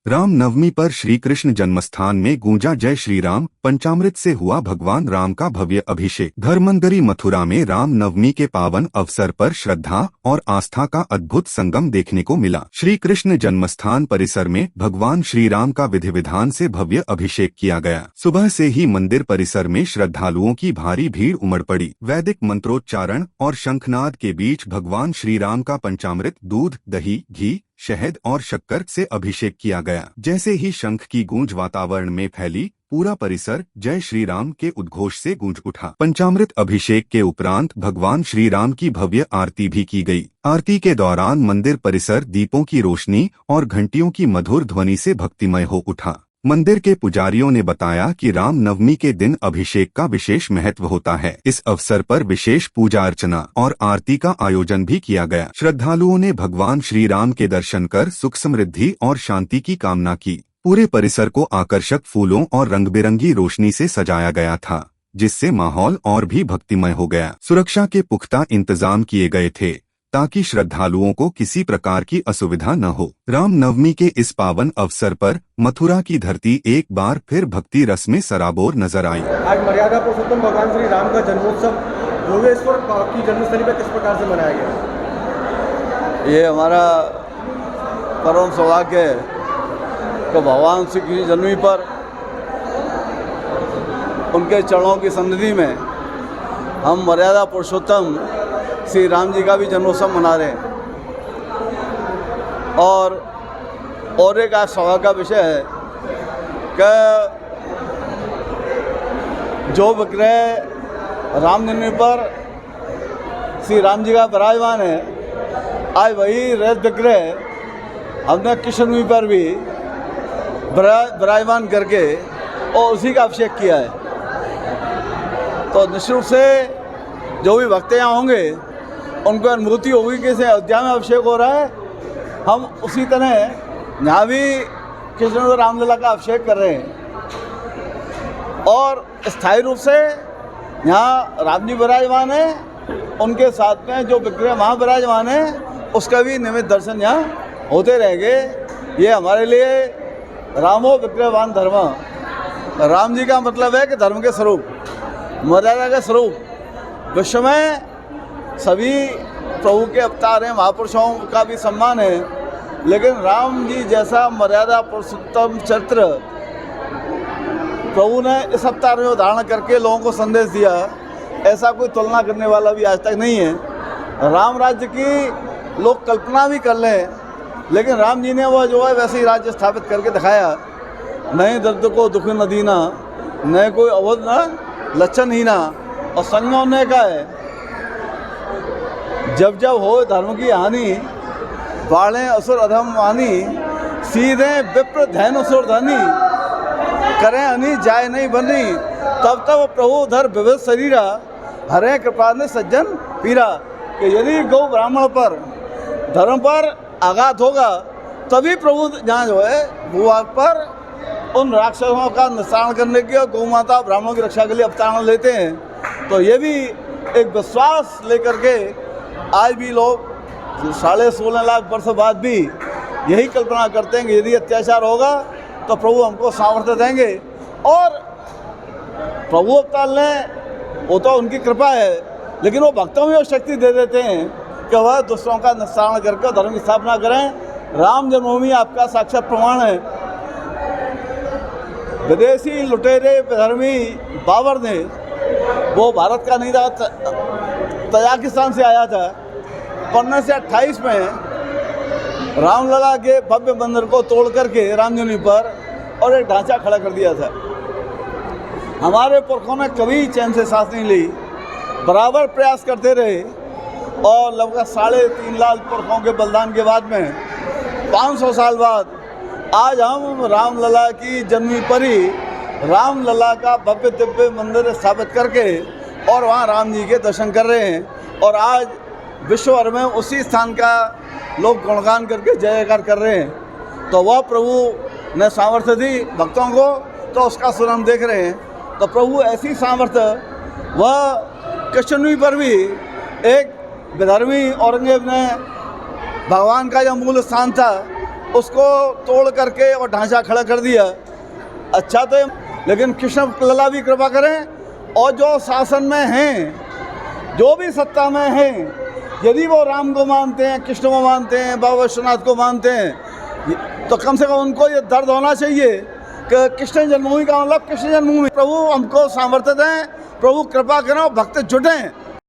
रामनवमी पर श्री कृष्ण जन्मस्थान में गूंजा जय श्री राम। पंचामृत से हुआ भगवान राम का भव्य अभिषेक। धर्मनगरी मथुरा में रामनवमी के पावन अवसर पर श्रद्धा और आस्था का अद्भुत संगम देखने को मिला। श्री कृष्ण जन्मस्थान परिसर में भगवान श्री राम का विधि विधान से भव्य अभिषेक किया गया। सुबह से ही मंदिर परिसर में श्रद्धालुओं की भारी भीड़ उमड़ पड़ी। वैदिक मंत्रोच्चारण और शंखनाद के बीच भगवान श्री राम का पंचामृत दूध, दही, घी, शहद और शक्कर से अभिषेक किया गया। जैसे ही शंख की गूंज वातावरण में फैली, पूरा परिसर जय श्री राम के उद्घोष से गूंज उठा। पंचामृत अभिषेक के उपरांत भगवान श्री राम की भव्य आरती भी की गई। आरती के दौरान मंदिर परिसर दीपों की रोशनी और घंटियों की मधुर ध्वनि से भक्तिमय हो उठा। मंदिर के पुजारियों ने बताया कि रामनवमी के दिन अभिषेक का विशेष महत्व होता है। इस अवसर पर विशेष पूजा अर्चना और आरती का आयोजन भी किया गया। श्रद्धालुओं ने भगवान श्री राम के दर्शन कर सुख समृद्धि और शांति की कामना की। पूरे परिसर को आकर्षक फूलों और रंग-बिरंगी रोशनी से सजाया गया था, जिससे माहौल और भी भक्तिमय हो गया। सुरक्षा के पुख्ता इंतजाम किए गए थे ताकि श्रद्धालुओं को किसी प्रकार की असुविधा न हो। रामनवमी के इस पावन अवसर पर मथुरा की धरती एक बार फिर भक्ति रस में सराबोर नजर आई। आज मर्यादा पुरुषोत्तम भगवान श्री राम का जन्मोत्सव भुवनेश्वर की जन्मस्थली पर किस प्रकार से मनाया गया? ये हमारा परम सौभाग्य है कि भगवान श्री की जन्मदिन पर उनके चरणों की सन्निधि में हम मर्यादा पुरुषोत्तम श्री राम जी का भी जन्मोत्सव मना रहे हैं। और एक आज सौभाग्य का विषय है कि जो विग्रह रामनवमी पर श्री राम जी का विराजमान है, आज वही रथ विग्रह हमने कृष्णनवमी पर भी विराजमान करके और उसी का अभिषेक किया है। तो निश्चित रूप से जो भी भक्त यहाँ होंगे उनको अनुभूति होगी कि इसे अयोध्या में अभिषेक हो रहा है। हम उसी तरह यहाँ भी कृष्ण और रामलला का अभिषेक कर रहे हैं और स्थायी रूप से यहाँ राम जी विराजमान है, उनके साथ में जो विग्रह वहाँ विराजमान है उसका भी नियमित दर्शन यहाँ होते रहेंगे। ये हमारे लिए रामो विग्रहवान धर्म, राम जी का मतलब है कि धर्म के स्वरूप, मर्यादा के स्वरूप। विश्व में सभी प्रभु के अवतार हैं, महापुरुषों का भी सम्मान है, लेकिन राम जी जैसा मर्यादा पुरुषोत्तम चरित्र प्रभु ने इस अवतार में उदाहरण करके लोगों को संदेश दिया, ऐसा कोई तुलना करने वाला भी आज तक नहीं है। राम राज्य की लोग कल्पना भी कर लें, लेकिन राम जी ने वह जो है वैसे ही राज्य स्थापित करके दिखाया। नए दर्द को दुख न दीना, न कोई अवध न लक्षण ही ना। और संज्ञा ने कहा है, जब जब हो धर्म की हानि, बाढ़ें असुर अधम वानी, सीधे विप्र धैन असुर धनी, करें हनी जाय नहीं बनी, तब तब प्रभु धर विविध शरीरा, हरे कृपा ने सज्जन पीरा। कि यदि गौ ब्राह्मण पर धर्म पर आघात होगा तभी प्रभु जहाँ जो है भूभाग पर उन राक्षसों का निस्तारण करने की और गौ माता ब्राह्मणों की रक्षा के लिए अवतारण लेते हैं। तो ये भी एक विश्वास लेकर के आज भी लोग 16.5 लाख वर्ष बाद भी यही कल्पना करते हैं कि यदि अत्याचार होगा तो प्रभु हमको सामर्थ्य देंगे। और प्रभु अवतार ने, वो तो उनकी कृपा है, लेकिन वो भक्तों में वो शक्ति दे देते हैं कि वह दुष्टों का निस्तारण करके धर्म की स्थापना करें। राम जन्मभूमि आपका साक्षात प्रमाण है। विदेशी लुटेरे धर्मी बाबर ने, वो भारत का नहीं था, तजाकिस्तान से आया था, 1528 में रामलला के भव्य मंदिर को तोड़ करके रामजन्मभूमि पर और एक ढांचा खड़ा कर दिया था। हमारे पुरखों ने कभी चैन से सांस नहीं ली, बराबर प्रयास करते रहे और लगभग 3.5 लाख पुरखों के बलिदान के बाद में 500 साल बाद आज हम रामलला की जन्मभूमि पर ही रामलला का भव्य दिव्य मंदिर स्थापित करके और वहाँ राम जी के दर्शन कर रहे हैं। और आज विश्व भर में उसी स्थान का लोग गुणगान करके जय जयकार कर रहे हैं। तो वह प्रभु ने सामर्थ्य दी भक्तों को, तो उसका सुर हम देख रहे हैं। तो प्रभु ऐसी सामर्थ्य, वह कृष्णनवमी पर भी एक विधर्मी औरंगजेब ने भगवान का जो मूल स्थान था उसको तोड़ करके और ढांचा खड़ा कर दिया। अच्छा तो लेकिन कृष्ण लला भी कृपा करें और जो शासन में हैं, जो भी सत्ता में हैं, यदि वो राम को मानते हैं, कृष्ण को मानते हैं, बाबा विश्वनाथ को मानते हैं, तो कम से कम उनको ये दर्द होना चाहिए कि कृष्ण जन्मभूमि का मतलब कृष्ण जन्मभूमि। प्रभु हमको सामर्थ्य दें, प्रभु कृपा करें, भक्त जुटें